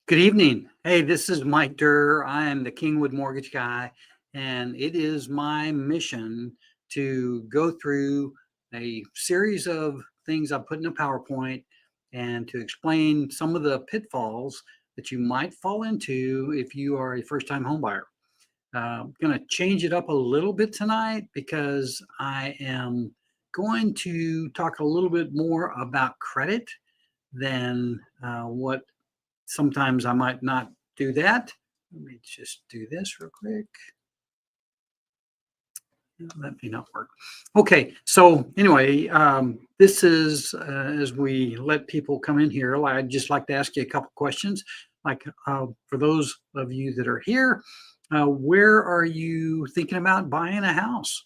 Good evening. Hey, this is Mike Durr. I am the Kingwood Mortgage Guy, and it is my mission to go through a series of things I put in a PowerPoint and to explain some of the pitfalls that you might fall into if you are a first-time homebuyer. I'm going to change it up a little bit tonight because I am going to talk a little bit more about credit than what sometimes I might not do that. Let me just do this real quick. That may not work. Okay, so anyway, this is as we let people come in here, I'd just like to ask you a couple questions. Like for those of you that are here, where are you thinking about buying a house?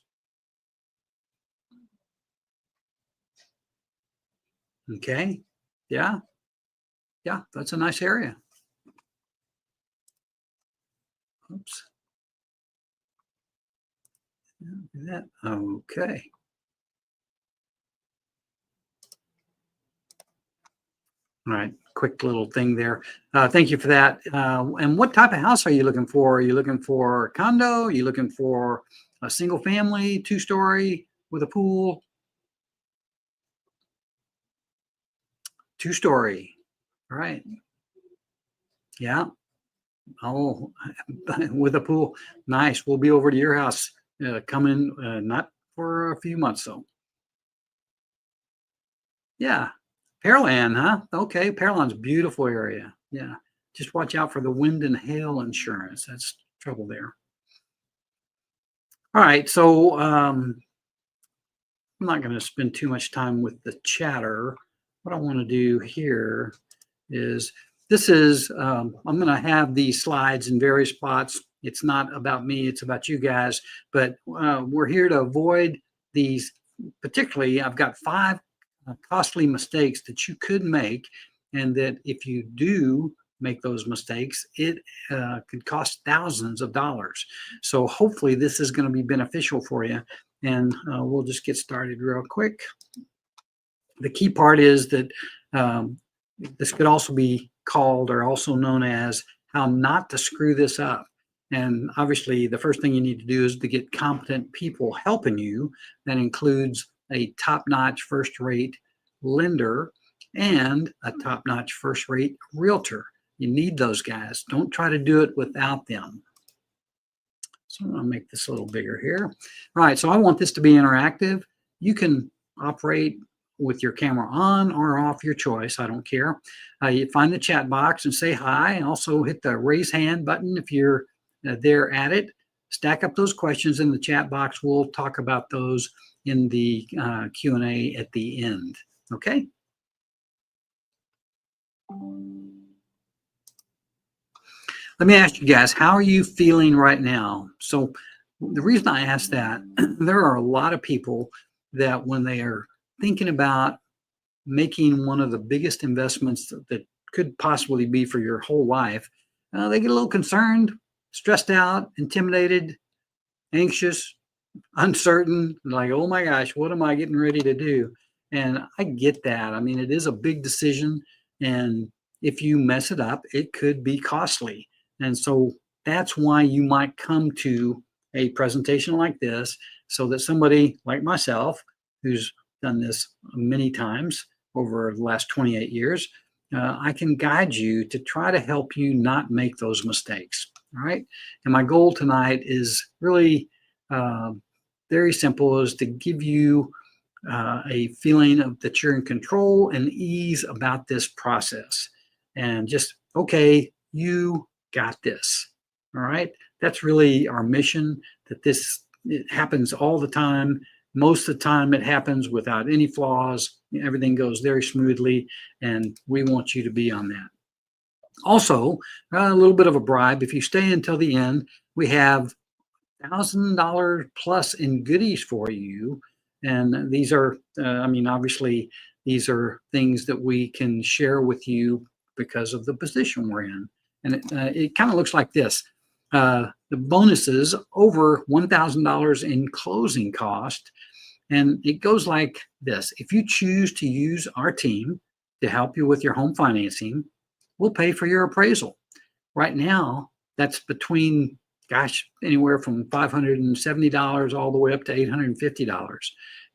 Okay, yeah, that's a nice area. Oops. That okay. All right, quick little thing there. Thank you for that. And what type of house are you looking for? Are you looking for a condo? Are you looking for a single family, two-story with a pool? Two-story. All right. Yeah. Oh, with a pool. Nice. We'll be over to your house coming not for a few months though. Yeah. Pearland, huh? Okay, Pearland's a beautiful area. Yeah. Just watch out for the wind and hail insurance. That's trouble there. All right, so I'm not going to spend too much time with the chatter. What I want to do here is I'm going to have these slides in various spots. It's not about me, it's about you guys, but we're here to avoid these. Particularly, I've got 5 costly mistakes that you could make, and that if you do make those mistakes, it could cost thousands of dollars. So hopefully this is going to be beneficial for you, and we'll just get started real quick. The key part is that this could also be called or also known as how not to screw this up. And obviously the first thing you need to do is to get competent people helping you. That includes a top-notch first-rate lender and a top-notch first-rate realtor. You need those guys. Don't try to do it without them. So I'm going to make this a little bigger here. All right, so I want this to be interactive. You can operate with your camera on or off, your choice. I don't care. You find the chat box and say hi, and also hit the raise hand button if you're there at it. Stack up those questions in the chat box. We'll talk about those in the Q&A at the end. Okay? Let me ask you guys, how are you feeling right now? So the reason I ask that, there are a lot of people that when they are thinking about making one of the biggest investments that could possibly be for your whole life, they get a little concerned, stressed out, intimidated, anxious, uncertain, like, oh my gosh, what am I getting ready to do? And I get that. I mean, it is a big decision, and if you mess it up, it could be costly. And so that's why you might come to a presentation like this, so that somebody like myself, who's done this many times over the last 28 years, I can guide you to try to help you not make those mistakes. All right. And my goal tonight is really very simple, is to give you a feeling of that you're in control and ease about this process. And just, okay, you got this. All right. That's really our mission, that it happens all the time. Most of the time it happens without any flaws. Everything goes very smoothly, and we want you to be on that. Also, a little bit of a bribe. If you stay until the end, we have $1,000 plus in goodies for you. And these are, obviously, these are things that we can share with you because of the position we're in. And it kind of looks like this. The bonuses over $1,000 in closing cost. And it goes like this. If you choose to use our team to help you with your home financing, we'll pay for your appraisal. Right now, that's between, gosh, anywhere from $570 all the way up to $850.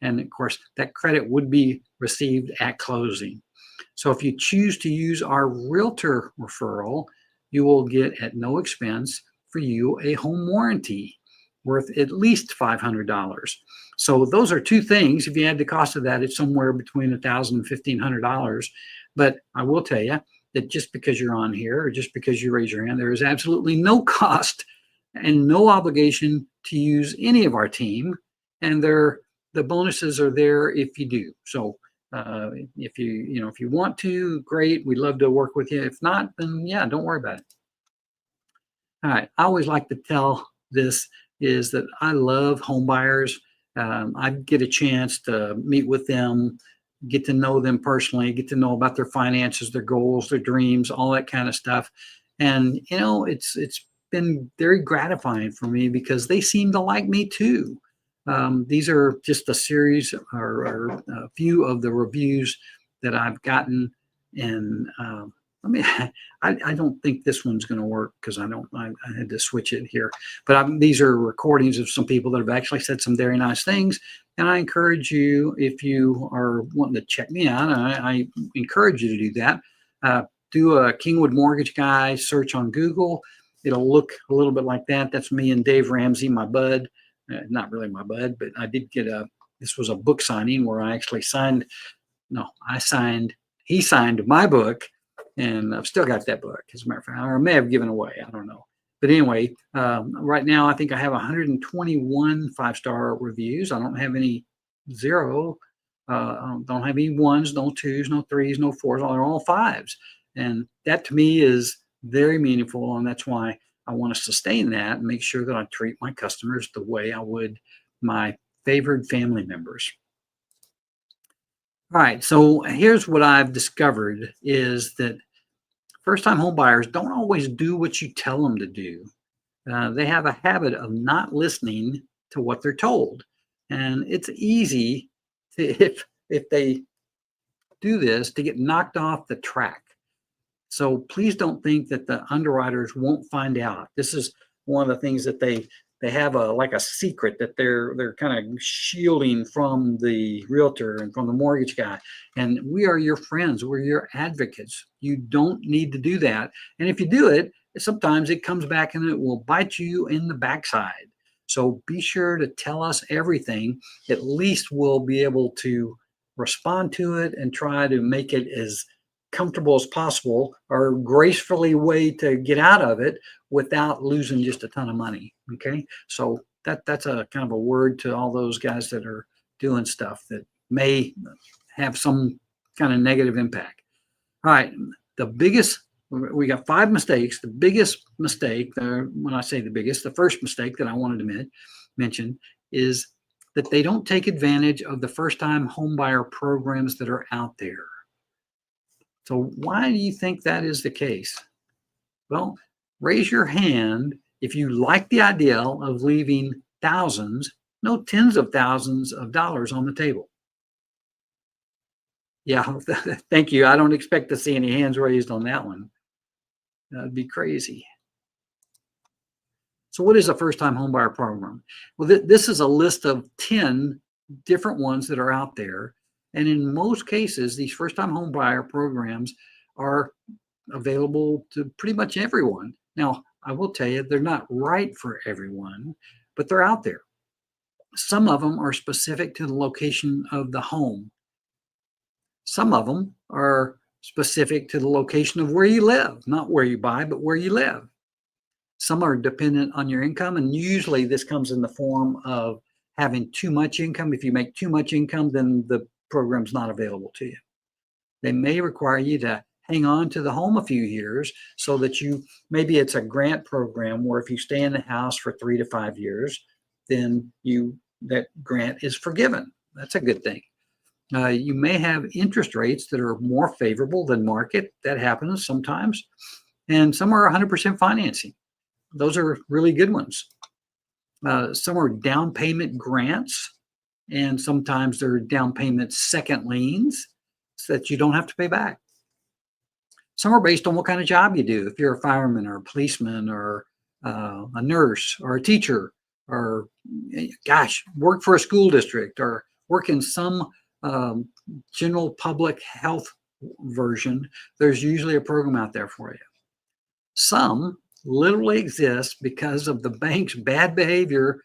And of course, that credit would be received at closing. So if you choose to use our realtor referral, you will get at no expense for you a home warranty worth at least $500. So those are two things. If you add the cost of that, it's somewhere between $1,000 and $1,500. But I will tell you that just because you're on here or just because you raise your hand, there is absolutely no cost and no obligation to use any of our team. And the bonuses are there if you do. So if you want to, great. We'd love to work with you. If not, then yeah, don't worry about it. All right. I always like to tell this is that I love home buyers. I get a chance to meet with them, get to know them personally, get to know about their finances, their goals, their dreams, all that kind of stuff. And it's been very gratifying for me because they seem to like me too. These are just a series or a few of the reviews that I've gotten, and I don't think this one's going to work because I had to switch it here. But these are recordings of some people that have actually said some very nice things, and I encourage you, if you are wanting to check me out, I encourage you to do that. Do a Kingwood Mortgage Guy search on Google. It'll look a little bit like that. That's me and Dave Ramsey, my bud. Not really my bud, but I did get this was a book signing where I actually he signed my book, and I've still got that book, as a matter of fact, or I may have given away, I don't know. But anyway, right now I think I have 121 5-star reviews. I don't have any 0. Don't have any 1s, no 2s, no 3s, no 4s. They're all 5s. And that to me is very meaningful, and that's why I want to sustain that and make sure that I treat my customers the way I would my favored family members. All right, so here's what I've discovered is that first-time home buyers don't always do what you tell them to do. They have a habit of not listening to what they're told. And it's easy to, if they do this, to get knocked off the track. So please don't think that the underwriters won't find out. This is one of the things that they have like a secret that they're kind of shielding from the realtor and from the mortgage guy. And we are your friends. We're your advocates. You don't need to do that. And if you do it, sometimes it comes back and it will bite you in the backside. So be sure to tell us everything. At least we'll be able to respond to it and try to make it as comfortable as possible, or gracefully way to get out of it without losing just a ton of money. Okay, so that's a kind of a word to all those guys that are doing stuff that may have some kind of negative impact. All right, we got 5 mistakes. The biggest mistake, when I say the biggest, the first mistake that I wanted to mention is that they don't take advantage of the first-time homebuyer programs that are out there. So why do you think that is the case? Well, raise your hand if you like the idea of leaving thousands, no tens of thousands of dollars on the table. Yeah, thank you. I don't expect to see any hands raised on that one. That'd be crazy. So what is a first-time homebuyer program? Well, this is a list of 10 different ones that are out there. And in most cases, these first-time homebuyer programs are available to pretty much everyone. Now, I will tell you, they're not right for everyone, but they're out there. Some of them are specific to the location of the home. Some of them are specific to the location of where you live, not where you buy, but where you live. Some are dependent on your income, and usually this comes in the form of having too much income. If you make too much income, then the program's not available to you. They may require you to hang on to the home a few years so that maybe it's a grant program where if you stay in the house for 3 to 5 years, then that grant is forgiven. That's a good thing. You may have interest rates that are more favorable than market. That happens sometimes. And some are 100% financing. Those are really good ones. Some are down payment grants, and sometimes they're down payment second liens so that you don't have to pay back. Some are based on what kind of job you do. If you're a fireman or a policeman or a nurse or a teacher or, gosh, work for a school district or work in some um, general public health version, there's usually a program out there for you. Some literally exist because of the bank's bad behavior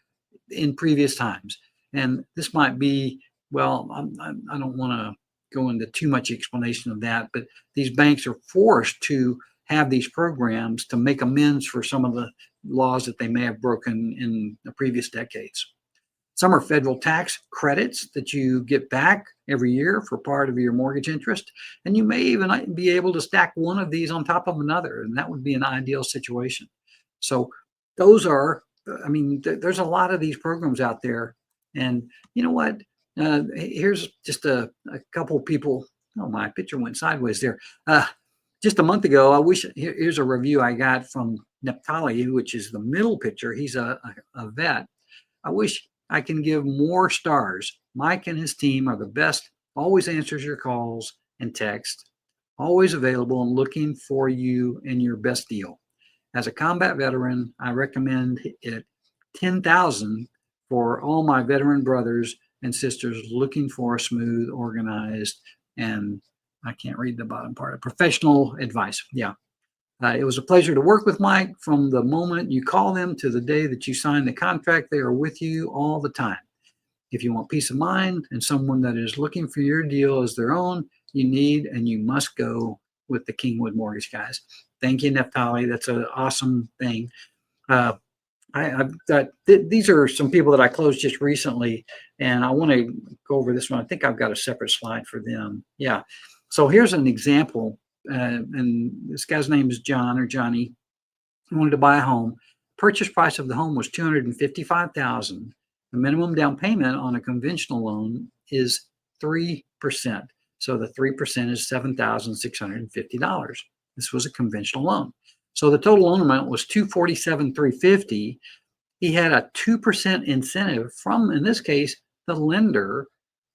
in previous times. And this might be, well, I don't want to go into too much explanation of that, but these banks are forced to have these programs to make amends for some of the laws that they may have broken in the previous decades. Some are federal tax credits that you get back every year for part of your mortgage interest. And you may even be able to stack one of these on top of another, and that would be an ideal situation. So those are, I mean, there's a lot of these programs out there. And you know what? Here's just a couple of people. Oh, my picture went sideways there. Just a month ago, here's a review I got from Neptali, which is the middle picture. He's a vet. I wish I can give more stars. Mike and his team are the best, always answers your calls and text, always available and looking for you and your best deal. As a combat veteran, I recommend it 10,000 for all my veteran brothers and sisters looking for a smooth, organized, and I can't read the bottom part, professional advice. Yeah. It was a pleasure to work with Mike. From the moment you call them to the day that you sign the contract, they are with you all the time. If you want peace of mind and someone that is looking for your deal as their own, you need and you must go with the Kingwood Mortgage guys. Thank you, Neptali. That's an awesome thing. These are some people that I closed just recently, and I want to go over this one. I think I've got a separate slide for them. Yeah. So here's an example. And this guy's name is John or Johnny. He wanted to buy a home. Purchase price of the home was $255,000. The minimum down payment on a conventional loan is 3%. So the 3% is $7,650. This was a conventional loan. So the total loan amount was $247,350. He had a 2% incentive from, in this case, the lender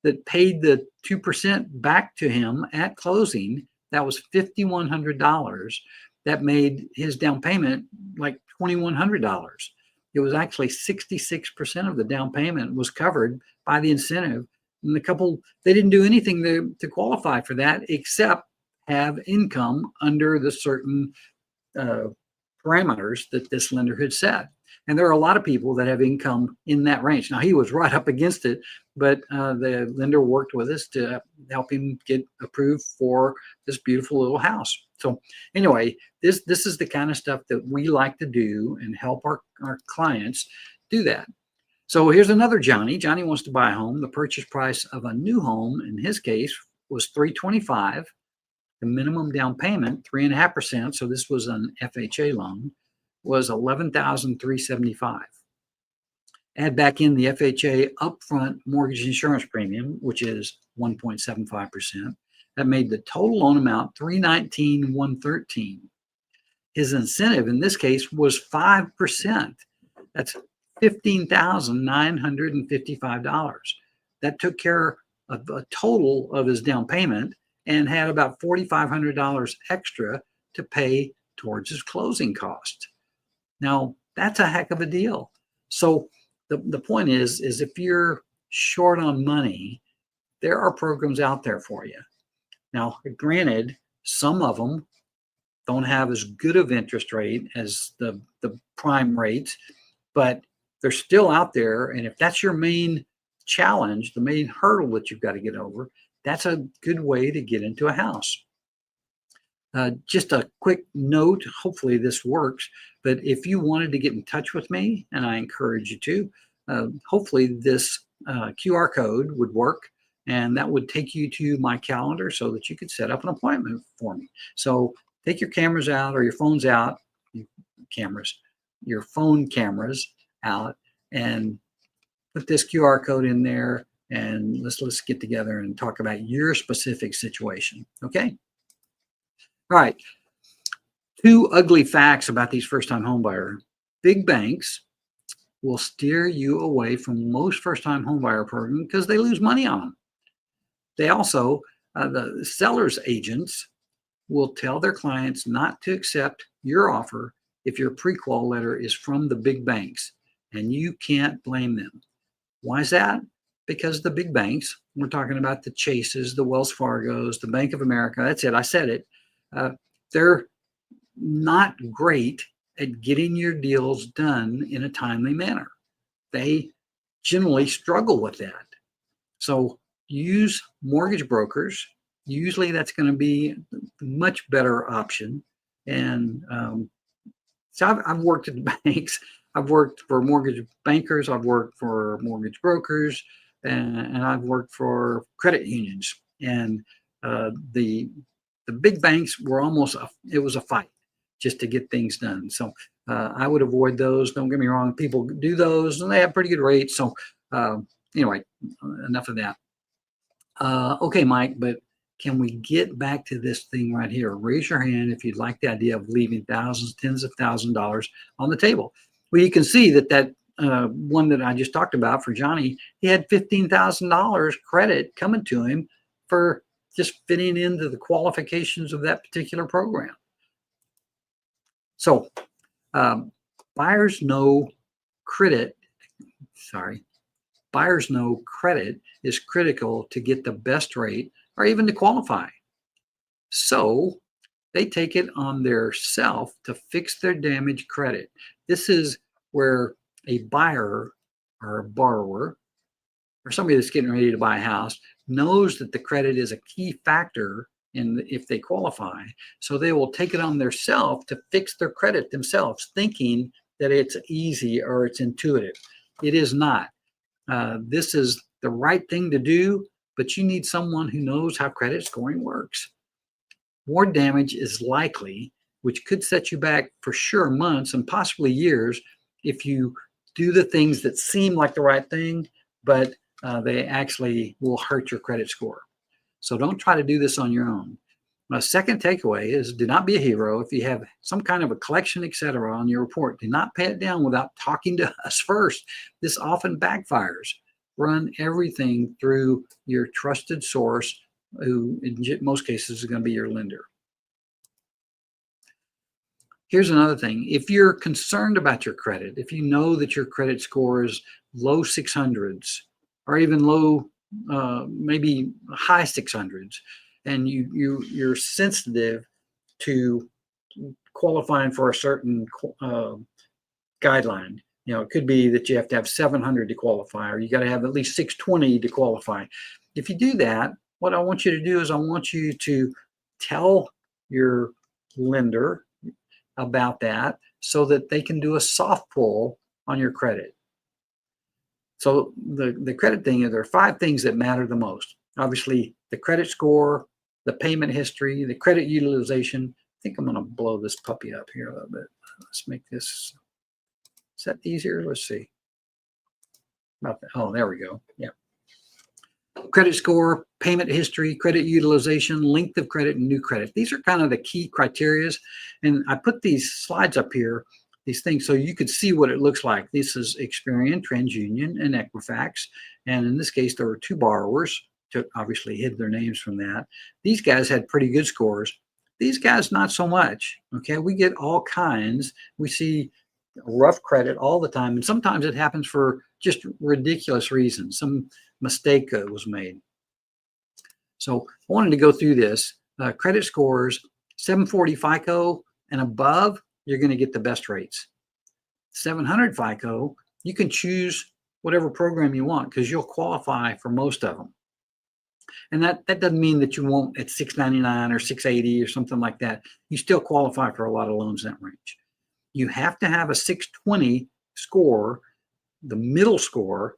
that paid the 2% back to him at closing. That was $5,100. That made his down payment like $2,100. It was actually 66% of the down payment was covered by the incentive. And the couple, they didn't do anything to qualify for that except have income under the certain parameters that this lender had set. And there are a lot of people that have income in that range. Now, he was right up against it, but the lender worked with us to help him get approved for this beautiful little house. So anyway, this is the kind of stuff that we like to do and help our clients do that. So here's another Johnny. Johnny wants to buy a home. The purchase price of a new home, in his case, was $325,000. The minimum down payment, 3.5%, so this was an FHA loan, was $11,375. Add back in the FHA upfront mortgage insurance premium, which is 1.75%. That made the total loan amount $319,113. His incentive in this case was 5%. That's $15,955. That took care of a total of his down payment and had about $4,500 extra to pay towards his closing cost. Now, that's a heck of a deal. So the point is if you're short on money, there are programs out there for you. Now, granted, some of them don't have as good of interest rate as the prime rates, but they're still out there. And if that's your main challenge, the main hurdle that you've got to get over, that's a good way to get into a house. Just a quick note, hopefully this works, but if you wanted to get in touch with me, and I encourage you to, hopefully this QR code would work, and that would take you to my calendar so that you could set up an appointment for me. So take your cameras out or your phones out, your phone cameras out, and put this QR code in there, and let's get together and talk about your specific situation, okay? All right, 2 ugly facts about these first-time homebuyer. Big banks will steer you away from most first-time homebuyer programs because they lose money on them. They also, the seller's agents will tell their clients not to accept your offer if your pre-qual letter is from the big banks, and you can't blame them. Why is that? Because the big banks, we're talking about the Chases, the Wells Fargos, the Bank of America, that's it, I said it, they're not great at getting your deals done in a timely manner. They generally struggle with that. So use mortgage brokers. Usually that's going to be a much better option. And so I've worked at banks. I've worked for mortgage bankers. I've worked for mortgage brokers, and I've worked for credit unions. And the big banks were it was a fight just to get things done. So I would avoid those. Don't get me wrong. People do those, and they have pretty good rates. So anyway, enough of that. Okay, Mike, but can we get back to this thing right here? Raise your hand if you'd like the idea of leaving thousands, tens of thousands of dollars on the table. Well, you can see that one that I just talked about for Johnny, he had $15,000 credit coming to him for just fitting into the qualifications of that particular program. So buyers know credit is critical to get the best rate or even to qualify. So they take it on their self to fix their damaged credit. This is where a buyer or a borrower or somebody that's getting ready to buy a house knows that the credit is a key factor if they qualify. So they will take it on their self to fix their credit themselves, thinking that it's easy or it's intuitive. It is not. This is the right thing to do, but you need someone who knows how credit scoring works. More damage is likely, which could set you back for sure months and possibly years if you do the things that seem like the right thing, but they actually will hurt your credit score. So don't try to do this on your own. My second takeaway is do not be a hero. If you have some kind of a collection, etc., on your report, do not pay it down without talking to us first. This often backfires. Run everything through your trusted source, who in most cases is going to be your lender. Here's another thing. If you're concerned about your credit, if you know that your credit score is low 600s or even low, maybe high 600s, and you're sensitive to qualifying for a certain guideline. It could be that you have to have 700 to qualify, or you got to have at least 620 to qualify. If you do that, what I want you to do is I want you to tell your lender about that so that they can do a soft pull on your credit. So the credit thing, there are 5 things that matter the most. Obviously, the credit score, the payment history, the credit utilization. I think I'm going to blow this puppy up here a little bit. Let's make this, is that easier? Let's see. About that. Oh, there we go. Yeah. Credit score, payment history, credit utilization, length of credit, and new credit. These are kind of the key criteria. And I put these slides up here, these things, so you could see what it looks like. This is Experian, TransUnion, and Equifax. And in this case, there were 2 borrowers. Obviously hid their names from that. These guys had pretty good scores. These guys, not so much. Okay, we get all kinds. We see rough credit all the time. And sometimes it happens for just ridiculous reasons. Some mistake was made. So I wanted to go through this. Credit scores, 740 FICO and above, you're going to get the best rates. 700 FICO, you can choose whatever program you want because you'll qualify for most of them. And that doesn't mean that you won't at 699 or 680 or something like that. You still qualify for a lot of loans in that range. You have to have a 620 score, the middle score,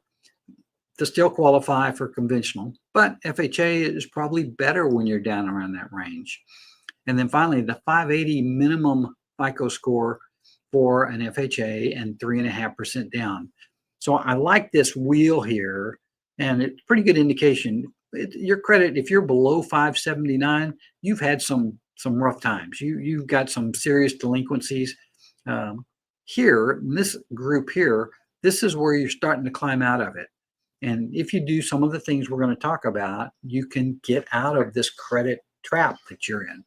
to still qualify for conventional. But FHA is probably better when you're down around that range. And then finally, the 580 minimum FICO score for an FHA and 3.5% down. So I like this wheel here, and it's pretty good indication. Your credit, if you're below 579, you've had some rough times. You've got some serious delinquencies. Here, in this group here, this is where you're starting to climb out of it. And if you do some of the things we're going to talk about, you can get out of this credit trap that you're in.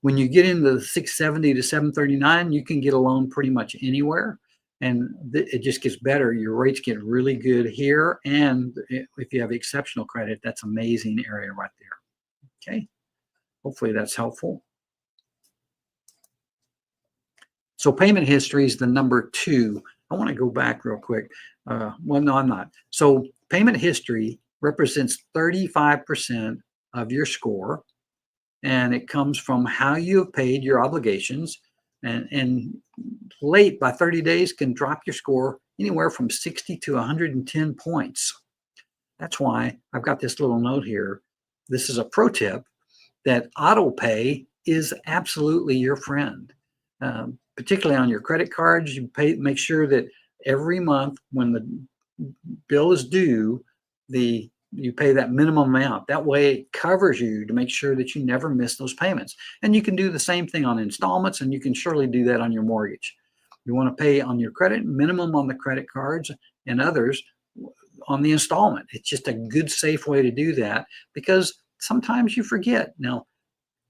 When you get into the 670 to 739, you can get a loan pretty much anywhere. And it just gets better. Your rates get really good here. And if you have exceptional credit, that's an amazing area right there. Okay. Hopefully that's helpful. So payment history is the number 2. I want to go back real quick. Well, no, I'm not. So payment history represents 35% of your score, and it comes from how you have paid your obligations. And late by 30 days can drop your score anywhere from 60 to 110 points. That's why I've got this little note here. This is a pro tip that auto pay is absolutely your friend. Particularly on your credit cards, you make sure that every month when the bill is due, you pay that minimum amount. That way it covers you to make sure that you never miss those payments. And you can do the same thing on installments, and you can surely do that on your mortgage. You want to pay on your credit, minimum on the credit cards, and others on the installment. It's just a good, safe way to do that, because sometimes you forget. Now,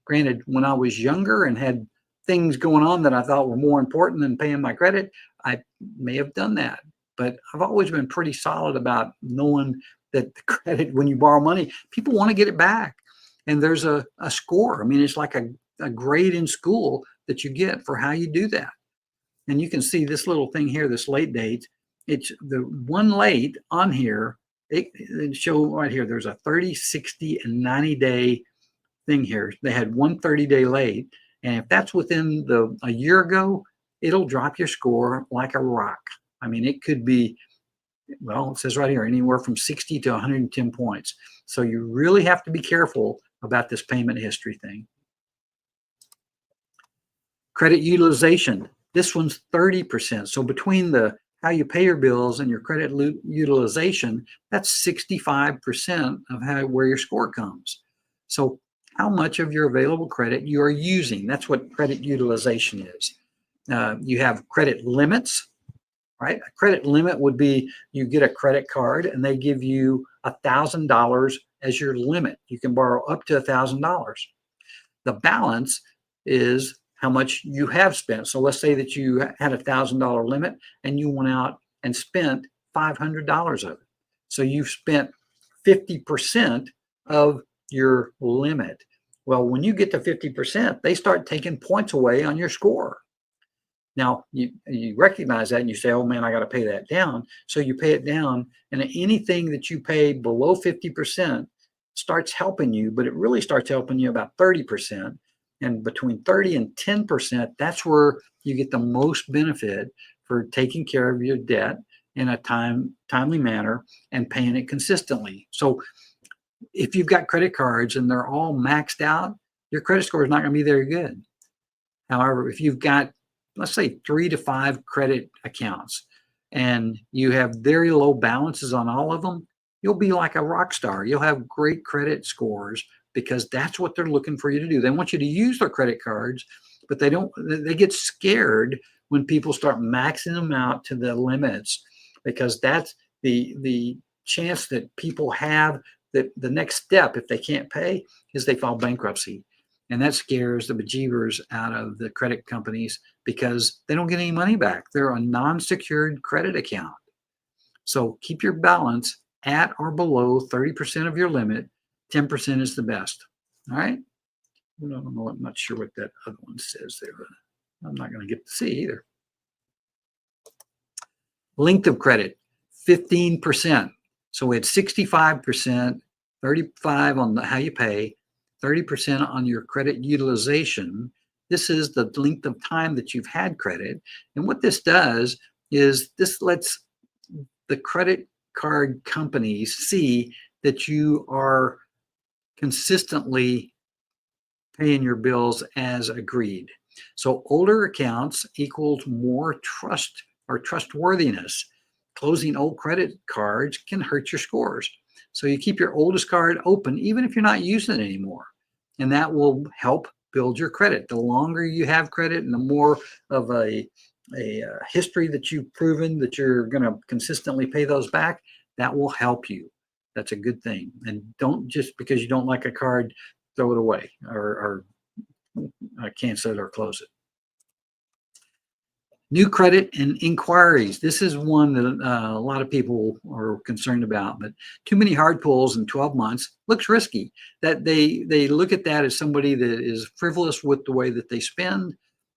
granted, when I was younger and had things going on that I thought were more important than paying my credit, I may have done that. But I've always been pretty solid about knowing that the credit, when you borrow money, people want to get it back. And there's a score. I mean, it's like a grade in school that you get for how you do that. And you can see this little thing here, this late date. It's the one late on here. It show right here, there's a 30, 60, and 90-day thing here. They had one 30-day late. And if that's within a year ago, it'll drop your score like a rock. I mean, it could be, well, it says right here, anywhere from 60 to 110 points. So you really have to be careful about this payment history thing. Credit utilization. This one's 30%. So between how you pay your bills and your credit utilization, that's 65% of where your score comes. So how much of your available credit you are using. That's what credit utilization is. You have credit limits, right? A credit limit would be you get a credit card and they give you $1,000 as your limit. You can borrow up to $1,000. The balance is how much you have spent. So let's say that you had $1,000 limit and you went out and spent $500 of it. So you've spent 50% of your limit. Well, when you get to 50%, they start taking points away on your score. Now, you recognize that and you say, oh man, I got to pay that down. So you pay it down, and anything that you pay below 50% starts helping you, but it really starts helping you about 30%. And between 30 and 10%, that's where you get the most benefit for taking care of your debt in a timely manner and paying it consistently. So if you've got credit cards and they're all maxed out, your credit score is not going to be very good. However, if you've got, let's say, 3 to 5 credit accounts and you have very low balances on all of them, you'll be like a rock star. You'll have great credit scores because that's what they're looking for you to do. They want you to use their credit cards, but they get scared when people start maxing them out to the limits, because that's the chance that people have that the next step, if they can't pay, is they file bankruptcy. And that scares the bejeebers out of the credit companies because they don't get any money back. They're a non-secured credit account. So keep your balance at or below 30% of your limit. 10% is the best. All right. I don't know. I'm not sure what that other one says there. I'm not going to get to see either. Length of credit, 15%. So we had 65%, 35 on how you pay, 30% on your credit utilization. This is the length of time that you've had credit. And what this does is this lets the credit card companies see that you are consistently paying your bills as agreed. So older accounts equals more trust or trustworthiness. Closing old credit cards can hurt your scores. So you keep your oldest card open, even if you're not using it anymore. And that will help build your credit. The longer you have credit and the more of a history that you've proven that you're going to consistently pay those back, that will help you. That's a good thing. And don't just because you don't like a card, throw it away or cancel it or close it. New credit and inquiries. This is one that a lot of people are concerned about, but too many hard pulls in 12 months looks risky. That they look at that as somebody that is frivolous with the way that they spend.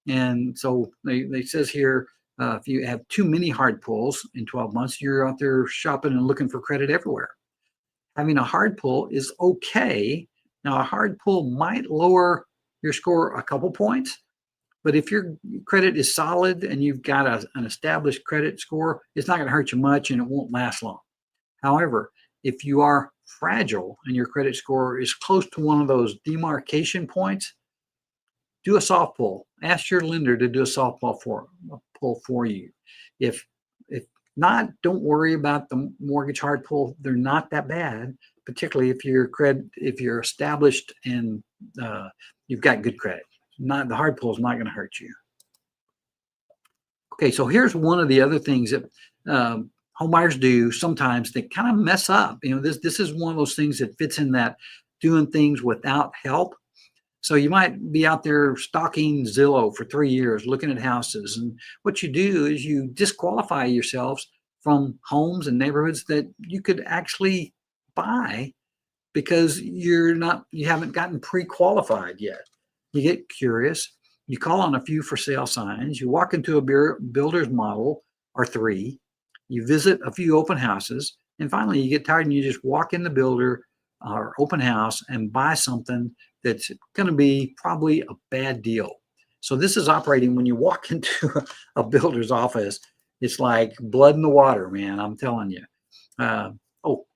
And so they says here, if you have too many hard pulls in 12 months, you're out there shopping and looking for credit everywhere. Having a hard pull is okay. Now, a hard pull might lower your score a couple points, but if your credit is solid and you've got an established credit score, it's not going to hurt you much and it won't last long. However, if you are fragile and your credit score is close to one of those demarcation points, do a soft pull. Ask your lender to do a soft pull for you. If not, don't worry about the mortgage hard pull. They're not that bad, particularly if you're established and you've got good credit. The hard pull is not going to hurt you. Okay, so here's one of the other things that home buyers do sometimes. They kind of mess up. This is one of those things that fits in that doing things without help. So you might be out there stalking Zillow for 3 years, looking at houses. And what you do is you disqualify yourselves from homes and neighborhoods that you could actually buy because you haven't gotten pre-qualified yet. You get curious, you call on a few for sale signs, you walk into a builder's model or 3, you visit a few open houses, and finally you get tired and you just walk in the builder or open house and buy something that's going to be probably a bad deal. So this is operating when you walk into a builder's office. It's like blood in the water, man. I'm telling you.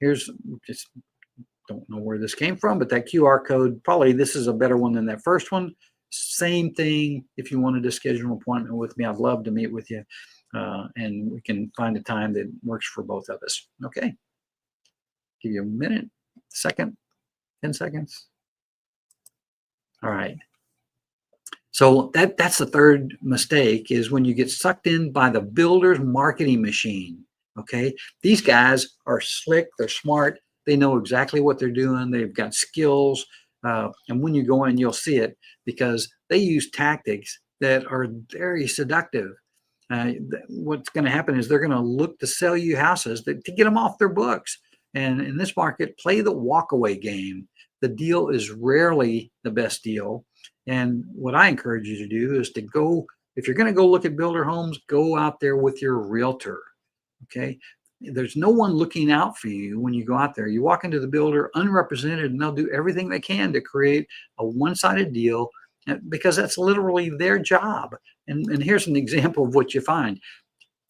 Here's just don't know where this came from, but that QR code, probably this is a better one than that first one. Same thing. If you wanted to schedule an appointment with me, I'd love to meet with you. And we can find a time that works for both of us. Okay. Give you a minute, second, 10 seconds. All right. So that's the third mistake, is when you get sucked in by the builder's marketing machine. Okay. These guys are slick. They're smart. They know exactly what they're doing. They've got skills. And when you go in, you'll see it, because they use tactics that are very seductive. What's going to happen is they're going to look to sell you houses to get them off their books. And in this market, play the walkaway game. The deal is rarely the best deal. And what I encourage you to do is to go, if you're going to go look at builder homes, go out there with your realtor. Okay. There's no one looking out for you when you go out there. You walk into the builder unrepresented, and they'll do everything they can to create a one-sided deal, because that's literally their job. And here's an example of what you find.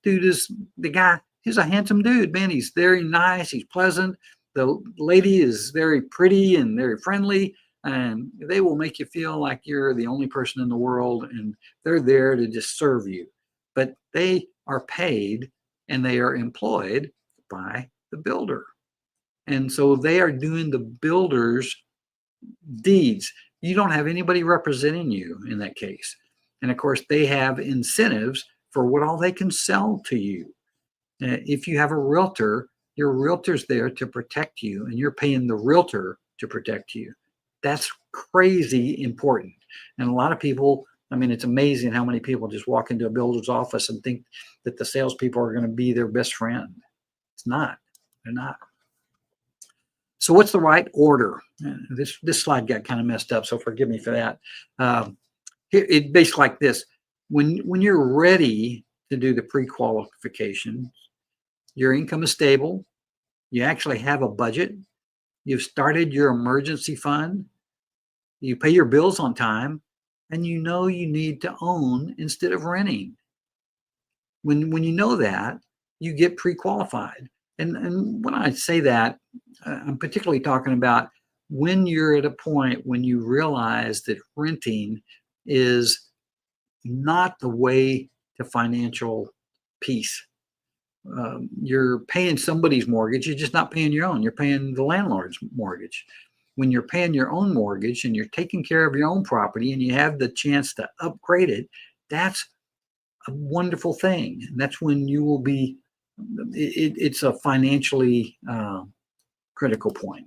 Dude, the guy, he's a handsome dude, man. He's very nice. He's pleasant. The lady is very pretty and very friendly, and they will make you feel like you're the only person in the world, and they're there to just serve you. But they are paid and they are employed by the builder. And so they are doing the builder's deeds. You don't have anybody representing you in that case. And of course, they have incentives for what all they can sell to you. If you have a realtor, your realtor's there to protect you, and you're paying the realtor to protect you. That's crazy important. And a lot of people, I mean, it's amazing how many people just walk into a builder's office and think that the salespeople are going to be their best friend. It's not. They're not. So what's the right order? This slide got kind of messed up, so forgive me for that. It's basically like this. When you're ready to do the pre-qualification, your income is stable. You actually have a budget. You've started your emergency fund. You pay your bills on time, and you know you need to own instead of renting. When you know that, you get pre-qualified. And when I say that, I'm particularly talking about when you're at a point when you realize that renting is not the way to financial peace. You're paying somebody's mortgage. You're just not paying your own. You're paying the landlord's mortgage. When you're paying your own mortgage and you're taking care of your own property and you have the chance to upgrade it, that's a wonderful thing. And that's when you will be, it's a financially critical point.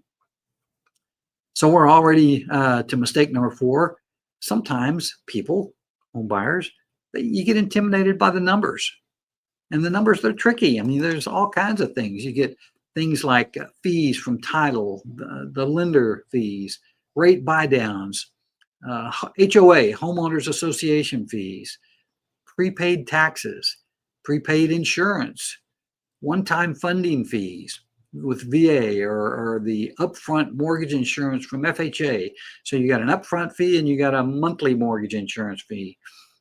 So we're already to mistake number 4. sometimes people, home buyers, you get intimidated by the numbers. And the numbers, they're tricky. I mean, there's all kinds of things. You get things like fees from title, the lender fees, rate buy downs, HOA, homeowners association fees, prepaid taxes, prepaid insurance, one-time funding fees with VA or the upfront mortgage insurance from FHA. So you got an upfront fee and you got a monthly mortgage insurance fee.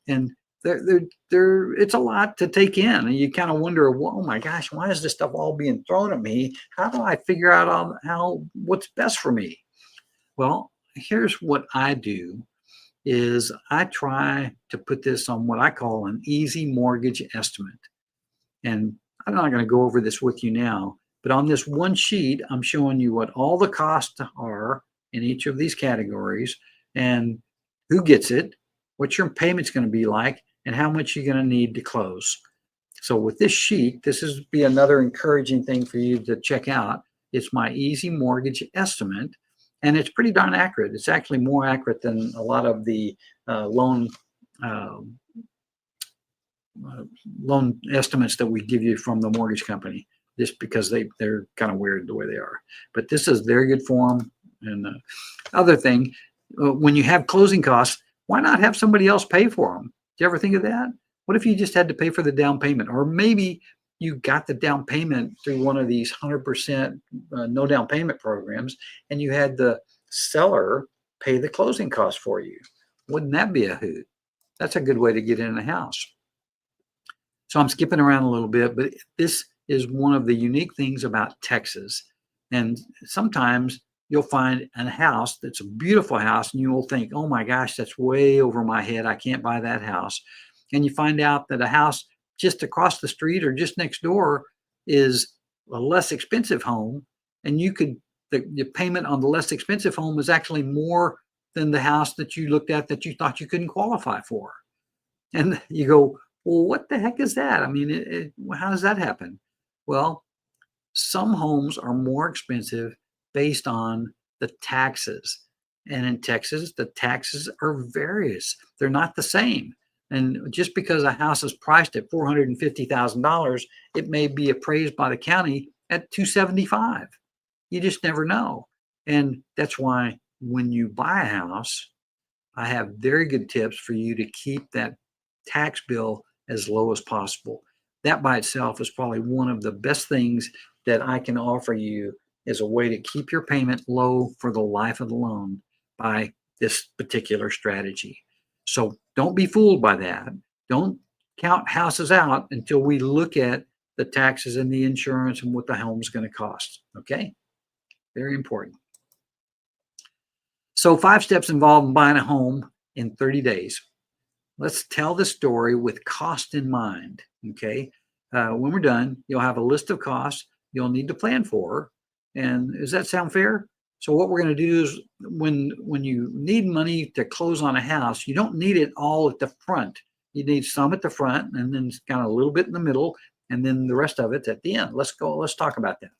And it's a lot to take in. And you kind of wonder, well, oh my gosh, why is this stuff all being thrown at me? How do I figure out what's best for me? Well, here's what I do is I try to put this on what I call an easy mortgage estimate. And I'm not going to go over this with you now, but on this one sheet, I'm showing you what all the costs are in each of these categories and who gets it, what your payment's going to be like, and how much you're going to need to close. So with this sheet, this is be another encouraging thing for you to check out. It's my easy mortgage estimate, and it's pretty darn accurate. It's actually more accurate than a lot of the loan estimates that we give you from the mortgage company, just because they're kind of weird the way they are. But this is very good form. And other thing, when you have closing costs, why not have somebody else pay for them? Do you ever think of that? What if you just had to pay for the down payment? Or maybe you got the down payment through one of these 100% no down payment programs, and you had the seller pay the closing costs for you. Wouldn't that be a hoot? That's a good way to get in a house. So I'm skipping around a little bit, but this is one of the unique things about Texas. And sometimes you'll find a house that's a beautiful house, and you will think, oh my gosh, that's way over my head. I can't buy that house. And you find out that a house just across the street or just next door is a less expensive home. And the payment on the less expensive home is actually more than the house that you looked at that you thought you couldn't qualify for. And you go, well, what the heck is that? I mean, how does that happen? Well, some homes are more expensive based on the taxes. And in Texas, the taxes are various. They're not the same. And just because a house is priced at $450,000, it may be appraised by the county at $275,000. You just never know. And that's why when you buy a house, I have very good tips for you to keep that tax bill as low as possible. That by itself is probably one of the best things that I can offer you as a way to keep your payment low for the life of the loan by this particular strategy. So don't be fooled by that. Don't count houses out until we look at the taxes and the insurance and what the home is going to cost. Okay? Very important. So 5 steps involved in buying a home in 30 days. Let's tell the story with cost in mind. Okay? When we're done, you'll have a list of costs you'll need to plan for. And does that sound fair? So what we're going to do is when you need money to close on a house, you don't need it all at the front. You need some at the front and then kind of a little bit in the middle, and then the rest of it at the end. Let's talk about that.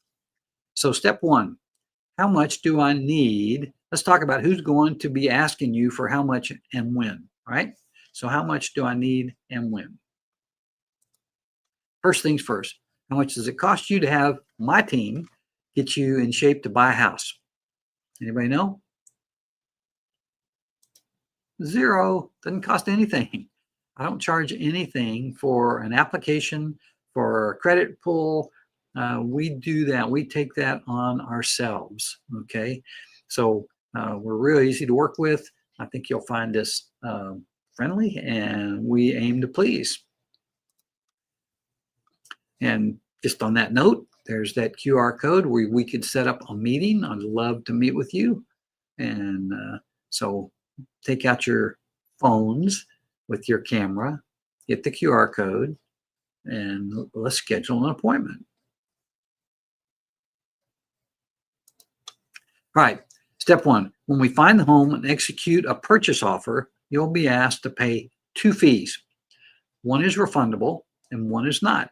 So step 1, how much do I need? Let's talk about who's going to be asking you for how much and when, right? So how much do I need and when? First things first, how much does it cost you to have my team get you in shape to buy a house? Anybody know? 0. Doesn't cost anything. I don't charge anything for an application, for a credit pull. We do that. We take that on ourselves. Okay. So we're really easy to work with. I think you'll find us friendly, and we aim to please. And just on that note, there's that QR code where we could set up a meeting. I'd love to meet with you. And so take out your phones with your camera, hit the QR code, and let's schedule an appointment. All right, step 1, when we find the home and execute a purchase offer, you'll be asked to pay 2 fees. One is refundable and one is not.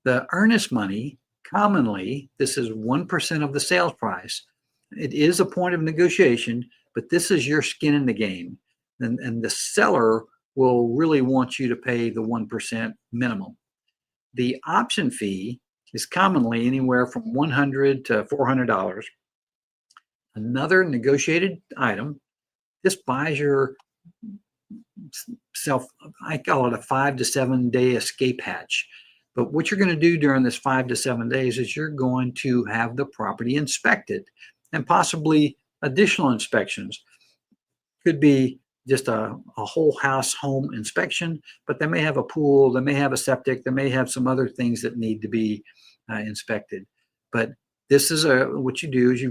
The earnest money, commonly, this is 1% of the sales price. It is a point of negotiation, but this is your skin in the game. and the seller will really want you to pay the 1% minimum. The option fee is commonly anywhere from $100 to $400. Another negotiated item. This buys your self, I call it a 5 to 7 day escape hatch. But what you're going to do during this 5 to 7 days is you're going to have the property inspected and possibly additional inspections. Could be just a whole house home inspection, but they may have a pool, they may have a septic, they may have some other things that need to be inspected. But this is what you do is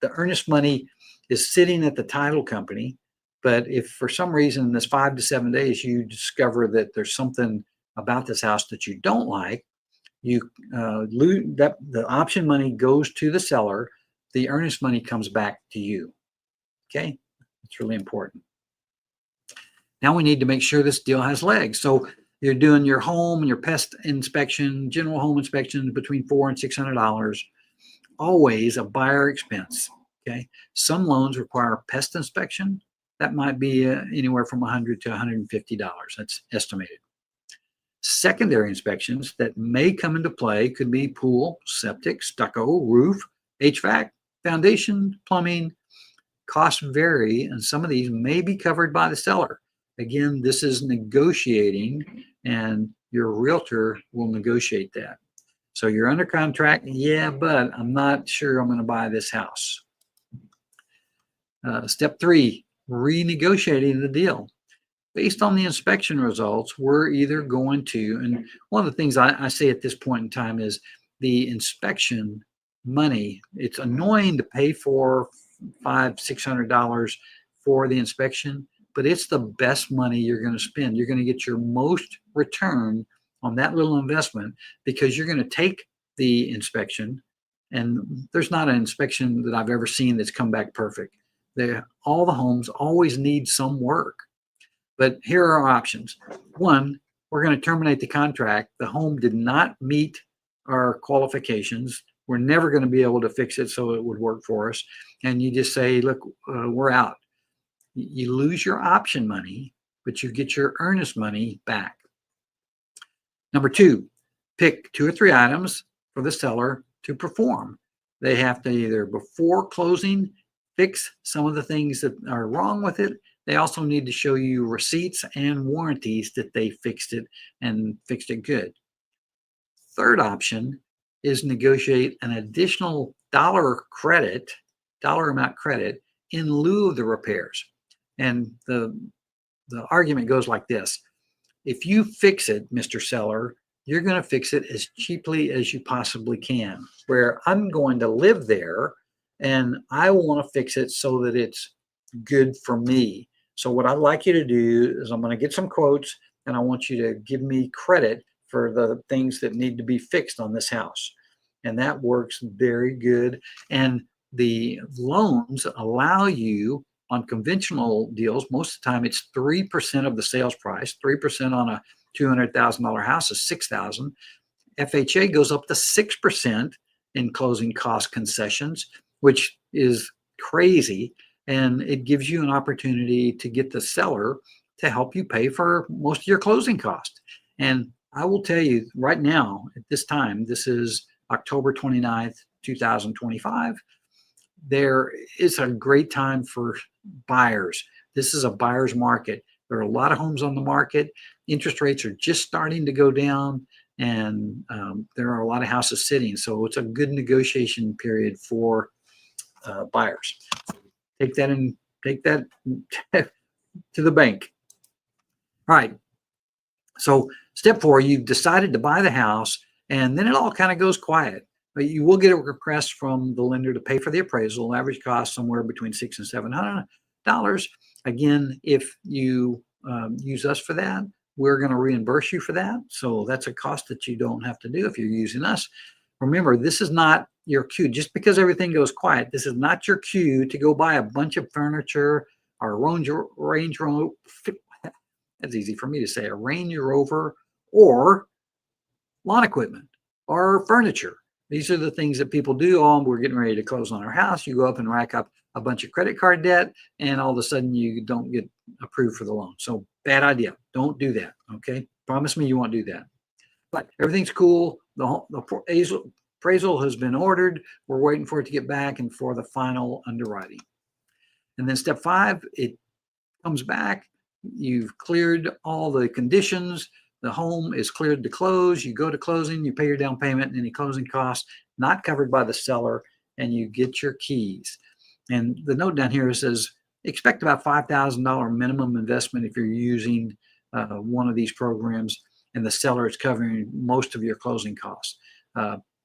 the earnest money is sitting at the title company. But if for some reason in this 5 to 7 days you discover that there's something about this house that you don't like, you lose that. The option money goes to the seller. The earnest money comes back to you. Okay, it's really important. Now we need to make sure this deal has legs. So you're doing your home and your pest inspection, general home inspection between $400 and $600. Always a buyer expense. Okay, some loans require pest inspection. That might be anywhere from $100 to $150. That's estimated. Secondary inspections that may come into play could be pool, septic, stucco, roof, HVAC, foundation, plumbing. Costs vary, and some of these may be covered by the seller. Again, this is negotiating, and your realtor will negotiate that. So you're under contract, yeah, but I'm not sure I'm going to buy this house. Step 3, renegotiating the deal. Based on the inspection results, we're either going to, and one of the things I say at this point in time is the inspection money. It's annoying to pay for $500-$600 for the inspection, but it's the best money you're going to spend. You're going to get your most return on that little investment because you're going to take the inspection, and there's not an inspection that I've ever seen that's come back perfect. All the homes always need some work. But here are our options. One, we're going to terminate the contract. The home did not meet our qualifications. We're never going to be able to fix it so it would work for us. And you just say, look, we're out. You lose your option money, but you get your earnest money back. Number 2, pick 2 or 3 items for the seller to perform. They have to either, before closing, fix some of the things that are wrong with it. They also need to show you receipts and warranties that they fixed it and fixed it good. Third option is negotiate an additional dollar amount credit in lieu of the repairs. And the argument goes like this. If you fix it, Mr. Seller, you're going to fix it as cheaply as you possibly can. Where I'm going to live there and I want to fix it so that it's good for me. So what I'd like you to do is I'm going to get some quotes and I want you to give me credit for the things that need to be fixed on this house. And that works very good. And the loans allow you on conventional deals, most of the time it's 3% of the sales price. 3% on a $200,000 house is $6,000. FHA goes up to 6% in closing cost concessions, which is crazy. And it gives you an opportunity to get the seller to help you pay for most of your closing costs. And I will tell you right now, at this time, this is October 29th, 2025. There is a great time for buyers. This is a buyer's market. There are a lot of homes on the market. Interest rates are just starting to go down, and there are a lot of houses sitting. So it's a good negotiation period for buyers. Take that to the bank. All right. So step 4, you've decided to buy the house, and then it all kind of goes quiet. But you will get a request from the lender to pay for the appraisal. Average cost somewhere between $600 and $700. Again, if you use us for that, we're going to reimburse you for that. So that's a cost that you don't have to do if you're using us. Remember, this is not your cue. Just because everything goes quiet, this is not your cue to go buy a bunch of furniture or a Range Rover. That's easy for me to say, a Range Rover or lawn equipment or furniture. These are the things that people do. Oh, we're getting ready to close on our house. You go up and rack up a bunch of credit card debt, and all of a sudden you don't get approved for the loan. So bad idea. Don't do that. Okay. Promise me you won't do that. But everything's cool. The appraisal has been ordered. We're waiting for it to get back and for the final underwriting. And then step 5, it comes back. You've cleared all the conditions. The home is cleared to close. You go to closing, you pay your down payment and any closing costs not covered by the seller, and you get your keys. And the note down here says, expect about $5,000 minimum investment if you're using one of these programs, and the seller is covering most of your closing costs.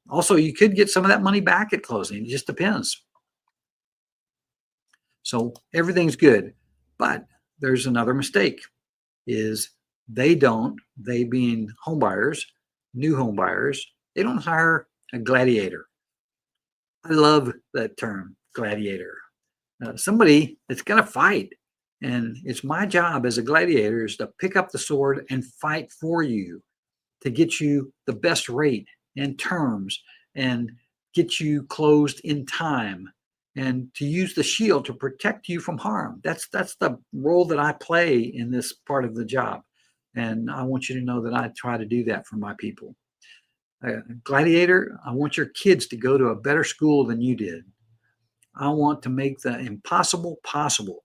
Also, you could get some of that money back at closing. It just depends. So everything's good. But there's another mistake, is they being home buyers, new home buyers, they don't hire a gladiator. I love that term, gladiator. Somebody that's going to fight. And it's my job as a gladiator is to pick up the sword and fight for you, to get you the best rate and terms and get you closed in time, and to use the shield to protect you from harm. That's the role that I play in this part of the job. And I want you to know that I try to do that for my people. Gladiator, I want your kids to go to a better school than you did. I want to make the impossible possible.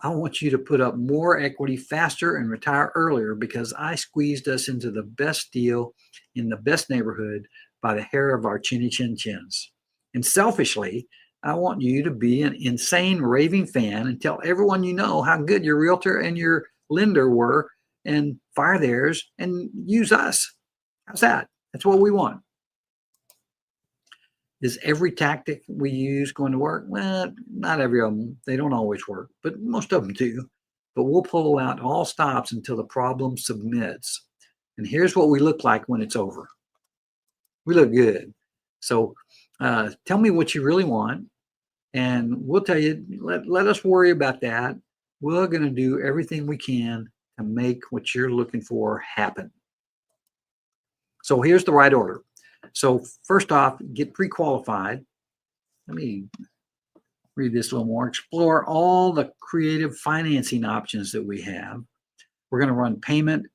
I want you to put up more equity faster and retire earlier because I squeezed us into the best deal in the best neighborhood by the hair of our chinny chin chins. And selfishly, I want you to be an insane raving fan and tell everyone you know how good your realtor and your lender were, and fire theirs and use us. How's that? That's what we want. Is every tactic we use going to work? Well, not every of them. They don't always work, but most of them do. But we'll pull out all stops until the problem submits. And here's what we look like when it's over. We look good. So tell me what you really want, and we'll tell you, let us worry about that. We're going to do everything we can to make what you're looking for happen. So here's the right order. So first off, get pre-qualified. Let me read this a little more. Explore all the creative financing options that we have. We're going to run payment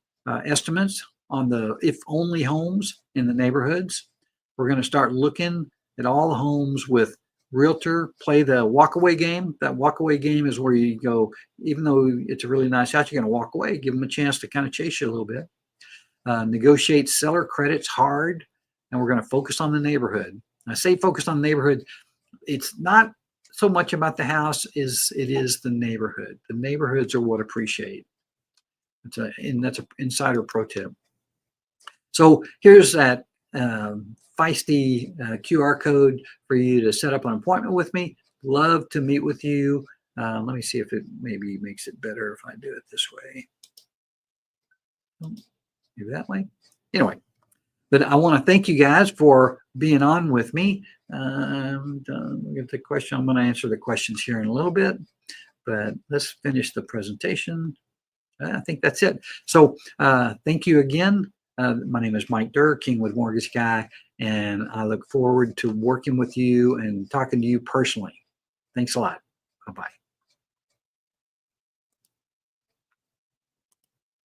estimates on the if-only homes in the neighborhoods. We're going to start looking at all the homes with realtor, play the walkaway game. That walkaway game is where you go, even though it's a really nice house, you're going to walk away, give them a chance to kind of chase you a little bit. Negotiate seller credits hard, and we're going to focus on the neighborhood. I say focus on the neighborhood. It's not so much about the house as it is the neighborhood. The neighborhoods are what appreciate. And that's an insider pro tip. So here's that feisty QR code for you to set up an appointment with me. Love to meet with you. Let me see if it maybe makes it better if I do it this way. Maybe that way. Anyway, but I want to thank you guys for being on with me. We'll get the question. I'm going to answer the questions here in a little bit, but let's finish the presentation. I think that's it. So thank you again. My name is Mike Durr, Kingwood Mortgage Guy, and I look forward to working with you and talking to you personally. Thanks a lot. Bye-bye.